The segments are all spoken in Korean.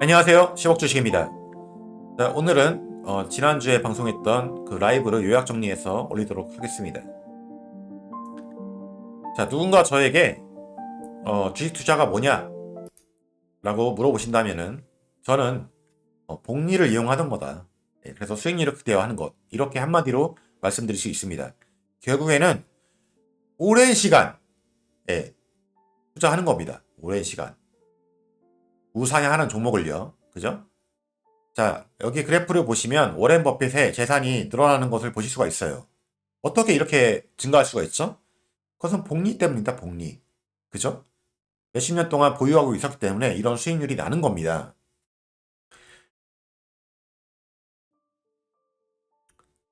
안녕하세요. 10억 주식입니다. 자, 오늘은 지난주에 방송했던 그 라이브를 요약 정리해서 올리도록 하겠습니다. 자, 누군가 저에게 주식 투자가 뭐냐? 라고 물어보신다면은 저는 복리를 이용하는 거다. 그래서 수익률을 극대화하는 것. 이렇게 한마디로 말씀드릴 수 있습니다. 결국에는 오랜 시간 투자하는 겁니다. 오랜 시간. 우상향하는 종목을요. 그죠? 자, 여기 그래프를 보시면 워렌 버핏의 재산이 늘어나는 것을 보실 수가 있어요. 어떻게 이렇게 증가할 수가 있죠? 그것은 복리 때문이다, 복리. 그죠? 몇십 년 동안 보유하고 있었기 때문에 이런 수익률이 나는 겁니다.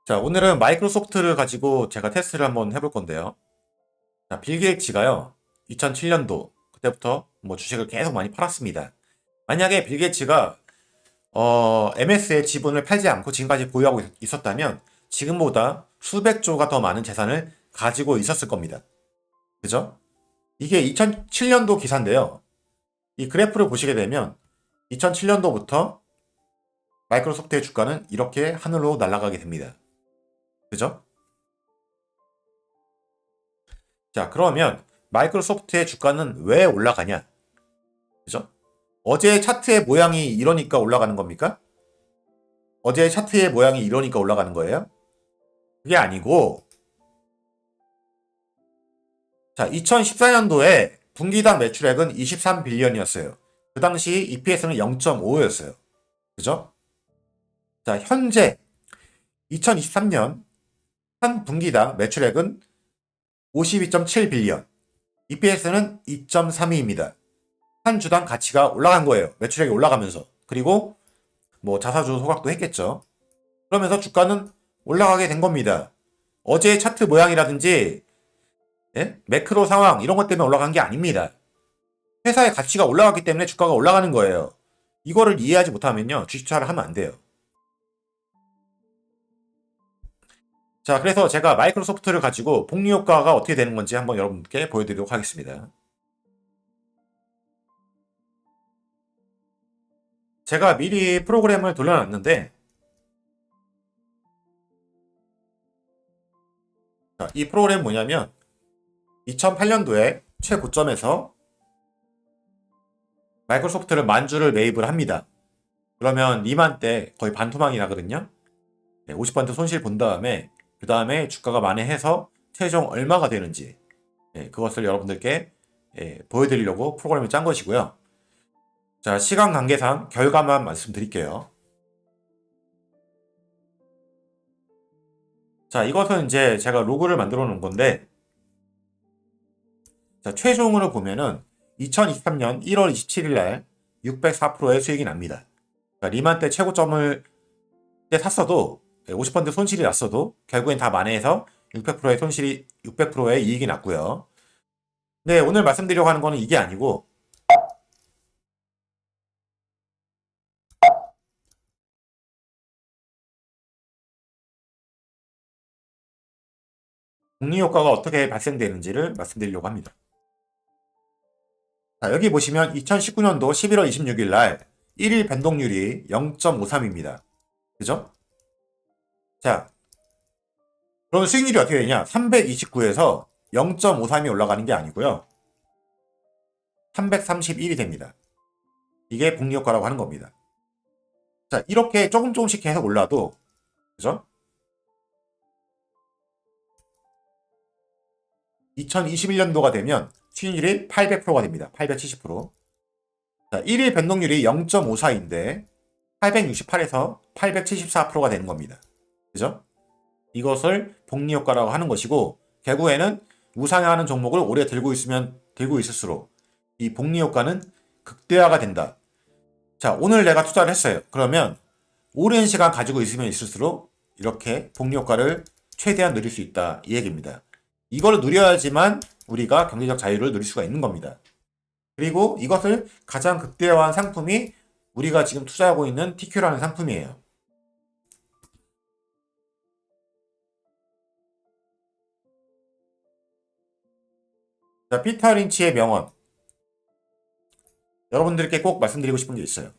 자, 오늘은 마이크로소프트를 가지고 제가 테스트를 한번 해볼 건데요. 자, 빌 게이츠가요, 2007년도, 그때부터 뭐 주식을 계속 많이 팔았습니다. 만약에 빌 게이츠가 MS의 지분을 팔지 않고 지금까지 보유하고 있었다면 지금보다 수백 조가 더 많은 재산을 가지고 있었을 겁니다. 그죠? 이게 2007년도 기사인데요. 이 그래프를 보시게 되면 2007년도부터 마이크로소프트의 주가는 이렇게 하늘로 날아가게 됩니다. 그죠? 자, 그러면 마이크로소프트의 주가는 왜 올라가냐? 그죠? 어제 차트의 모양이 이러니까 올라가는 겁니까? 어제 차트의 모양이 이러니까 올라가는 거예요? 그게 아니고, 자, 2014년도에 분기당 매출액은 23빌리언이었어요. 그 당시 EPS는 0.5였어요. 그죠? 자, 현재 2023년 한 분기당 매출액은 52.7빌리언, EPS는 2.32입니다. 한 주당 가치가 올라간 거예요. 매출액이 올라가면서. 그리고 뭐 자사주 소각도 했겠죠. 그러면서 주가는 올라가게 된 겁니다. 어제의 차트 모양이라든지 매크로 상황 이런 것 때문에 올라간 게 아닙니다. 회사의 가치가 올라갔기 때문에 주가가 올라가는 거예요. 이거를 이해하지 못하면요, 주식 투자를 하면 안 돼요. 자, 그래서 제가 마이크로소프트를 가지고 복리 효과가 어떻게 되는 건지 한번 여러분께 보여드리도록 하겠습니다. 제가 미리 프로그램을 돌려놨는데, 자, 이 프로그램 뭐냐면 2008년도에 최고점에서 마이크로소프트를 만주를 매입을 합니다. 그러면 리만 때 거의 반토막이 나거든요. 50% 손실 본 다음에 그 다음에 주가가 만회해서 최종 얼마가 되는지 그것을 여러분들께 보여드리려고 프로그램을 짠 것이고요. 자, 시간 관계상 결과만 말씀드릴게요. 자, 이것은 이제 제가 로그를 만들어 놓은 건데, 자, 최종으로 보면은 2023년 1월 27일 날 604%의 수익이 납니다. 그러니까 리만 때 최고점을 때 샀어도 50% 손실이 났어도 결국엔 다 만회해서 600%의 손실이 600%의 이익이 났고요. 네, 오늘 말씀드리려고 하는 거는 이게 아니고 복리 효과가 어떻게 발생되는지를 말씀드리려고 합니다. 자, 여기 보시면 2019년도 11월 26일 날 1일 변동률이 0.53입니다. 그죠? 자, 그럼 수익률이 어떻게 되냐? 329에서 0.53이 올라가는 게 아니고요. 331이 됩니다. 이게 복리 효과라고 하는 겁니다. 자, 이렇게 조금 조금씩 계속 올라도, 그죠? 2021년도가 되면 수익률이 800%가 됩니다. 870%. 자, 1일 변동률이 0.54인데 868에서 874%가 되는 겁니다. 그죠? 이것을 복리 효과라고 하는 것이고, 결국에는 우상향하는 종목을 오래 들고 있을수록 이 복리 효과는 극대화가 된다. 자, 오늘 내가 투자를 했어요. 그러면 오랜 시간 가지고 있으면 있을수록 이렇게 복리 효과를 최대한 누릴 수 있다. 이 얘기입니다. 이걸 누려야지만 우리가 경제적 자유를 누릴 수가 있는 겁니다. 그리고 이것을 가장 극대화한 상품이 우리가 지금 투자하고 있는 TQ라는 상품이에요. 자, 피터 린치의 명언. 여러분들께 꼭 말씀드리고 싶은 게 있어요.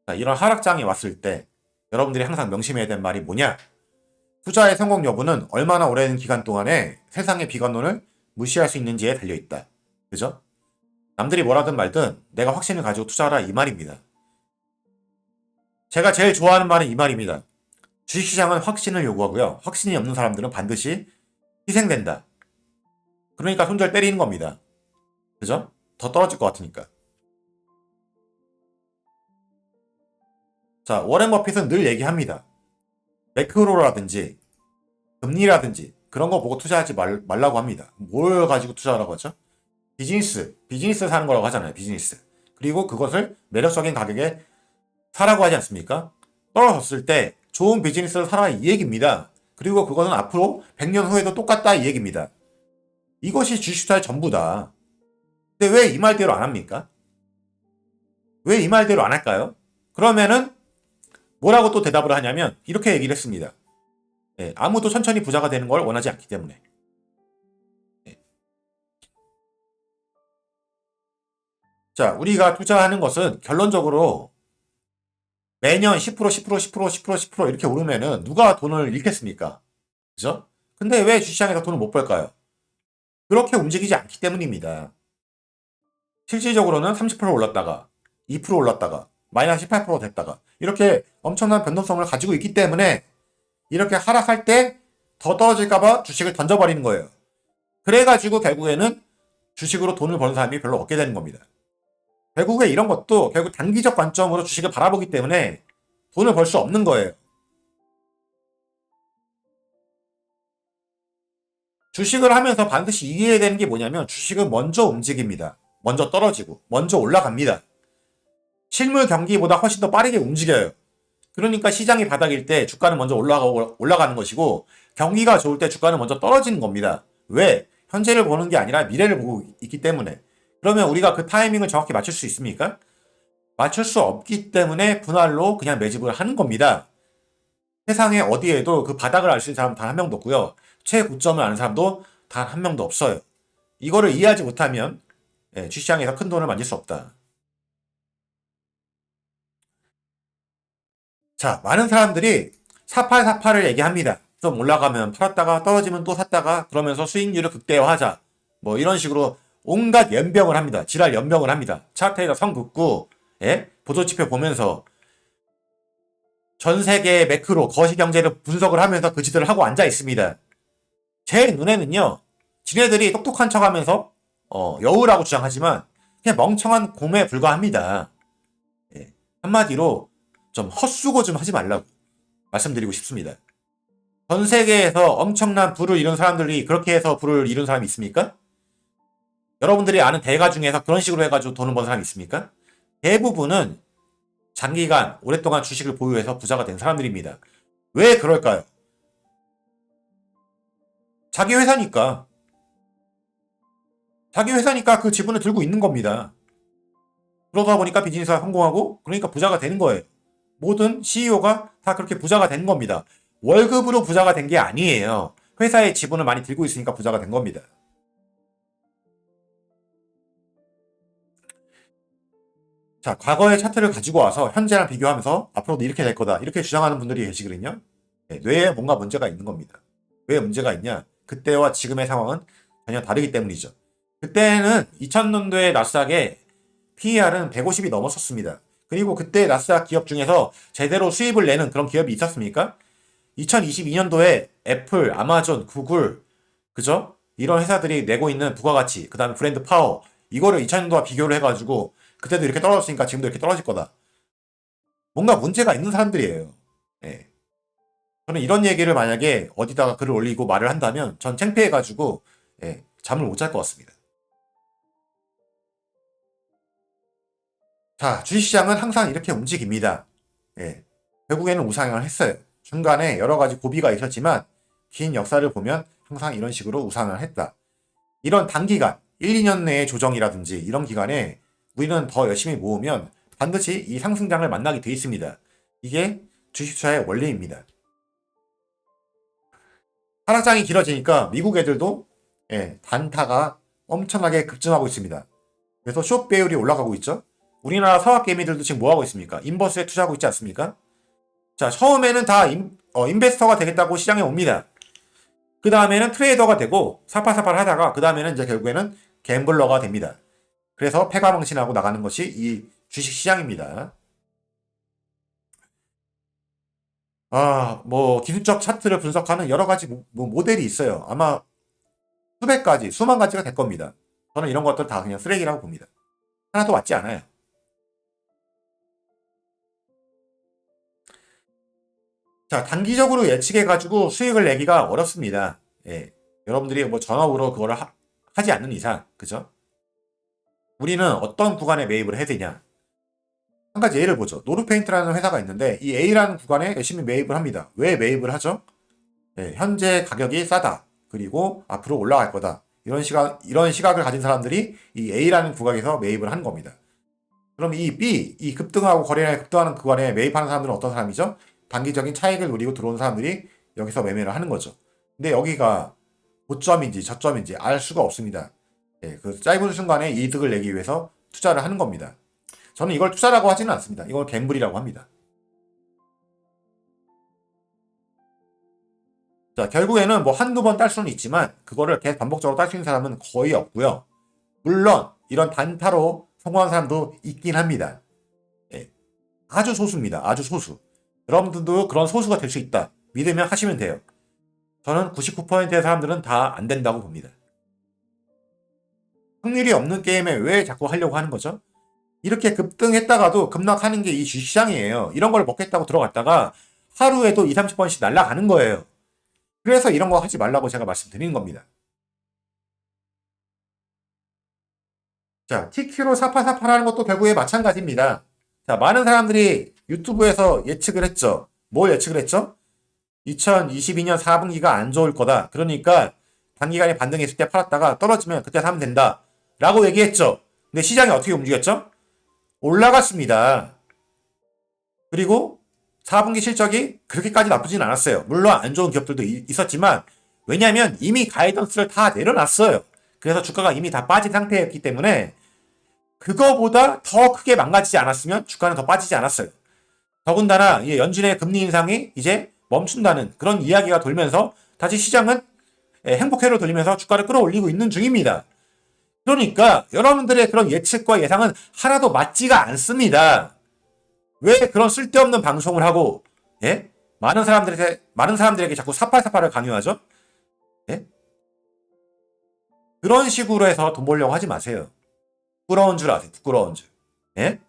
자, 이런 하락장이 왔을 때 여러분들이 항상 명심해야 될 말이 뭐냐? 투자의 성공 여부는 얼마나 오랜 기간 동안에 세상의 비관론을 무시할 수 있는지에 달려있다. 그죠? 남들이 뭐라든 말든 내가 확신을 가지고 투자하라 이 말입니다. 제가 제일 좋아하는 말은 이 말입니다. 주식시장은 확신을 요구하고요. 확신이 없는 사람들은 반드시 희생된다. 그러니까 손절 때리는 겁니다. 그죠? 더 떨어질 것 같으니까. 자, 워렌 버핏은 늘 얘기합니다. 매크로라든지 금리라든지 그런 거 보고 투자하지 말라고 합니다. 뭘 가지고 투자하라고 하죠? 비즈니스 사는 거라고 하잖아요. 비즈니스. 그리고 그것을 매력적인 가격에 사라고 하지 않습니까? 떨어졌을 때 좋은 비즈니스를 사라 이 얘기입니다. 그리고 그거는 앞으로 100년 후에도 똑같다 이 얘기입니다. 이것이 주식투자의 전부다. 근데 왜 이 말대로 안 합니까? 왜 이 말대로 안 할까요? 그러면은 뭐라고 또 대답을 하냐면 이렇게 얘기를 했습니다. 아무도 천천히 부자가 되는 걸 원하지 않기 때문에. 자, 우리가 투자하는 것은 결론적으로 매년 10%, 10%, 10%, 10%, 10% 이렇게 오르면은 누가 돈을 잃겠습니까? 그죠? 근데 왜 주식시장에서 돈을 못 벌까요? 그렇게 움직이지 않기 때문입니다. 실질적으로는 30% 올랐다가 2% 올랐다가 마이너스 18% 됐다가 이렇게 엄청난 변동성을 가지고 있기 때문에 이렇게 하락할 때 더 떨어질까봐 주식을 던져버리는 거예요. 그래가지고 결국에는 주식으로 돈을 버는 사람이 별로 없게 되는 겁니다. 결국에 이런 것도 결국 단기적 관점으로 주식을 바라보기 때문에 돈을 벌 수 없는 거예요. 주식을 하면서 반드시 이해해야 되는 게 뭐냐면 주식은 먼저 움직입니다. 먼저 떨어지고 먼저 올라갑니다. 실물 경기보다 훨씬 더 빠르게 움직여요. 그러니까 시장이 바닥일 때 주가는 먼저 올라가는 것이고 경기가 좋을 때 주가는 먼저 떨어지는 겁니다. 왜? 현재를 보는 게 아니라 미래를 보고 있기 때문에. 그러면 우리가 그 타이밍을 정확히 맞출 수 있습니까? 맞출 수 없기 때문에 분할로 그냥 매집을 하는 겁니다. 세상에 어디에도 그 바닥을 알 수 있는 사람 단 한 명도 없고요. 최고점을 아는 사람도 단 한 명도 없어요. 이거를 이해하지 못하면 주시장에서 큰 돈을 만질 수 없다. 자, 많은 사람들이 4848을 얘기합니다. 좀 올라가면 팔았다가 떨어지면 또 샀다가 그러면서 수익률을 극대화하자. 뭐 이런 식으로 온갖 연병을 합니다. 지랄 연병을 합니다. 차트에서 선 긋고 보조지표 보면서 전 세계의 매크로 거시경제를 분석을 하면서 그 짓을 하고 앉아 있습니다. 제 눈에는요. 지네들이 똑똑한 척하면서 여우라고 주장하지만 그냥 멍청한 곰에 불과합니다. 한마디로 좀 헛수고 좀 하지 말라고 말씀드리고 싶습니다. 전 세계에서 엄청난 부를 이룬 사람들이 그렇게 해서 부를 이룬 사람이 있습니까? 여러분들이 아는 대가 중에서 그런 식으로 해가지고 돈을 번 사람이 있습니까? 대부분은 장기간 오랫동안 주식을 보유해서 부자가 된 사람들입니다. 왜 그럴까요? 자기 회사니까. 자기 회사니까 그 지분을 들고 있는 겁니다. 그러다 보니까 비즈니스가 성공하고 그러니까 부자가 되는 거예요. 모든 CEO가 다 그렇게 부자가 된 겁니다. 월급으로 부자가 된 게 아니에요. 회사의 지분을 많이 들고 있으니까 부자가 된 겁니다. 자, 과거의 차트를 가지고 와서 현재랑 비교하면서 앞으로도 이렇게 될 거다. 이렇게 주장하는 분들이 계시거든요. 뇌에 뭔가 문제가 있는 겁니다. 왜 문제가 있냐? 그때와 지금의 상황은 전혀 다르기 때문이죠. 그때는 2000년도에 나스닥의 PER은 150이 넘었었습니다. 그리고 그때 나스닥 기업 중에서 제대로 수입을 내는 그런 기업이 있었습니까? 2022년도에 애플, 아마존, 구글, 그죠? 이런 회사들이 내고 있는 부가가치, 그 다음에 브랜드 파워, 이거를 2000년도와 비교를 해가지고 그때도 이렇게 떨어졌으니까 지금도 이렇게 떨어질 거다. 뭔가 문제가 있는 사람들이에요. 예. 저는 이런 얘기를 만약에 어디다가 글을 올리고 말을 한다면 전 창피해가지고 잠을 못 잘 것 같습니다. 자, 주식시장은 항상 이렇게 움직입니다. 결국에는 우상향을 했어요. 중간에 여러 가지 고비가 있었지만 긴 역사를 보면 항상 이런 식으로 우상향을 했다. 이런 단기간, 1, 2년 내의 조정이라든지 이런 기간에 우리는 더 열심히 모으면 반드시 이 상승장을 만나게 돼 있습니다. 이게 주식투자의 원리입니다. 하락장이 길어지니까 미국 애들도 단타가 엄청나게 급증하고 있습니다. 그래서 숏 배율이 올라가고 있죠. 우리나라 서학 개미들도 지금 뭐 하고 있습니까? 인버스에 투자하고 있지 않습니까? 자, 처음에는 다 인베스터가 되겠다고 시장에 옵니다. 그 다음에는 트레이더가 되고 사팔사팔 하다가 그 다음에는 이제 결국에는 갬블러가 됩니다. 그래서 패가망신하고 나가는 것이 이 주식 시장입니다. 뭐 기술적 차트를 분석하는 여러 가지 모델이 있어요. 아마 수백 가지, 수만 가지가 될 겁니다. 저는 이런 것들 다 그냥 쓰레기라고 봅니다. 하나도 맞지 않아요. 자, 단기적으로 예측해가지고 수익을 내기가 어렵습니다. 예. 여러분들이 뭐 전업으로 그거를 하지 않는 이상, 그죠? 우리는 어떤 구간에 매입을 해야 되냐? 한 가지 예를 보죠. 노르페인트라는 회사가 있는데 이 A라는 구간에 열심히 매입을 합니다. 왜 매입을 하죠? 예, 현재 가격이 싸다. 그리고 앞으로 올라갈 거다. 이런 시각을 가진 사람들이 이 A라는 구간에서 매입을 하는 겁니다. 그럼 이 B, 이 급등하고 거래량이 급등하는 구간에 매입하는 사람들은 어떤 사람이죠? 단기적인 차익을 노리고 들어온 사람들이 여기서 매매를 하는 거죠. 근데 여기가 고점인지 저점인지 알 수가 없습니다. 예, 그 짧은 순간에 이득을 내기 위해서 투자를 하는 겁니다. 저는 이걸 투자라고 하지는 않습니다. 이걸 갬블이라고 합니다. 자, 결국에는 뭐 한두 번 딸 수는 있지만 그거를 계속 반복적으로 딸 수 있는 사람은 거의 없고요. 물론 이런 단타로 성공한 사람도 있긴 합니다. 예, 아주 소수입니다. 아주 소수. 여러분들도 그런 소수가 될 수 있다. 믿으면 하시면 돼요. 저는 99%의 사람들은 다 안 된다고 봅니다. 확률이 없는 게임에 왜 자꾸 하려고 하는 거죠? 이렇게 급등했다가도 급락하는 게 이 주식시장이에요. 이런 걸 먹겠다고 들어갔다가 하루에도 2, 30번씩 날아가는 거예요. 그래서 이런 거 하지 말라고 제가 말씀드리는 겁니다. 자, TQ로 사파사파라는 것도 결국에 마찬가지입니다. 자, 많은 사람들이 유튜브에서 예측을 했죠. 뭘 예측을 했죠? 2022년 4분기가 안 좋을 거다. 그러니까 단기간에 반등했을 때 팔았다가 떨어지면 그때 사면 된다. 라고 얘기했죠. 근데 시장이 어떻게 움직였죠? 올라갔습니다. 그리고 4분기 실적이 그렇게까지 나쁘진 않았어요. 물론 안 좋은 기업들도 있었지만 왜냐하면 이미 가이던스를 다 내려놨어요. 그래서 주가가 이미 다 빠진 상태였기 때문에 그거보다 더 크게 망가지지 않았으면 주가는 더 빠지지 않았어요. 더군다나 연준의 금리 인상이 이제 멈춘다는 그런 이야기가 돌면서 다시 시장은 행복회로 돌리면서 주가를 끌어올리고 있는 중입니다. 그러니까 여러분들의 그런 예측과 예상은 하나도 맞지가 않습니다. 왜 그런 쓸데없는 방송을 하고 많은 사람들에게 자꾸 사팔사팔을 강요하죠? 예? 그런 식으로 해서 돈 벌려고 하지 마세요. 부끄러운 줄 아세요. 부끄러운 줄. 예?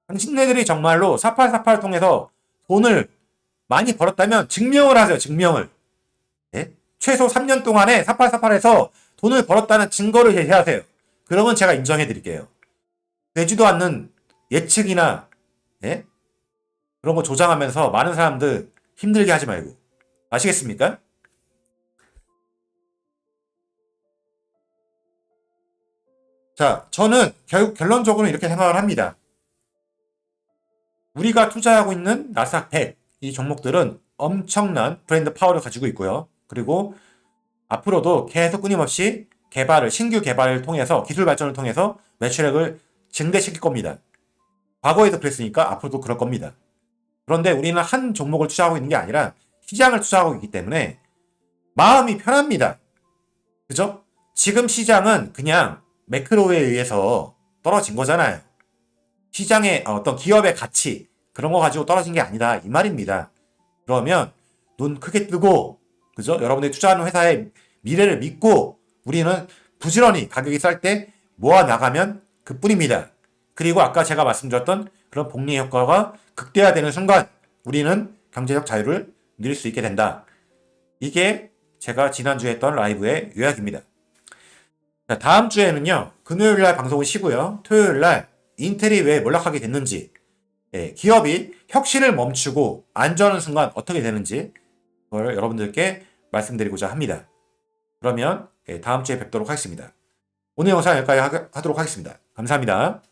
당신네들이 정말로 사팔사팔 통해서 돈을 많이 벌었다면 증명을 하세요. 증명을. 예? 최소 3년 동안에 사팔사팔에서 돈을 벌었다는 증거를 제시하세요. 그러면 제가 인정해 드릴게요. 되지도 않는 예측이나 그런 거 조장하면서 많은 사람들 힘들게 하지 말고. 아시겠습니까? 자, 저는 결론적으로 이렇게 생각을 합니다. 우리가 투자하고 있는 나스닥 100, 이 종목들은 엄청난 브랜드 파워를 가지고 있고요. 그리고 앞으로도 계속 끊임없이 신규 개발을 통해서, 기술 발전을 통해서 매출액을 증대시킬 겁니다. 과거에도 그랬으니까 앞으로도 그럴 겁니다. 그런데 우리는 한 종목을 투자하고 있는 게 아니라 시장을 투자하고 있기 때문에 마음이 편합니다. 그죠? 지금 시장은 그냥 매크로에 의해서 떨어진 거잖아요. 시장의 어떤 기업의 가치, 그런 거 가지고 떨어진 게 아니다. 이 말입니다. 그러면 눈 크게 뜨고, 그죠? 여러분들이 투자하는 회사의 미래를 믿고 우리는 부지런히 가격이 쌀 때 모아 나가면 그뿐입니다. 그리고 아까 제가 말씀드렸던 그런 복리 효과가 극대화되는 순간 우리는 경제적 자유를 누릴 수 있게 된다. 이게 제가 지난주에 했던 라이브의 요약입니다. 자, 다음 주에는요. 금요일날 방송을 쉬고요. 토요일날 인텔이 왜 몰락하게 됐는지, 기업이 혁신을 멈추고 안전한 순간 어떻게 되는지 그걸 여러분들께 말씀드리고자 합니다. 그러면 다음 주에 뵙도록 하겠습니다. 오늘 영상 여기까지 하도록 하겠습니다. 감사합니다.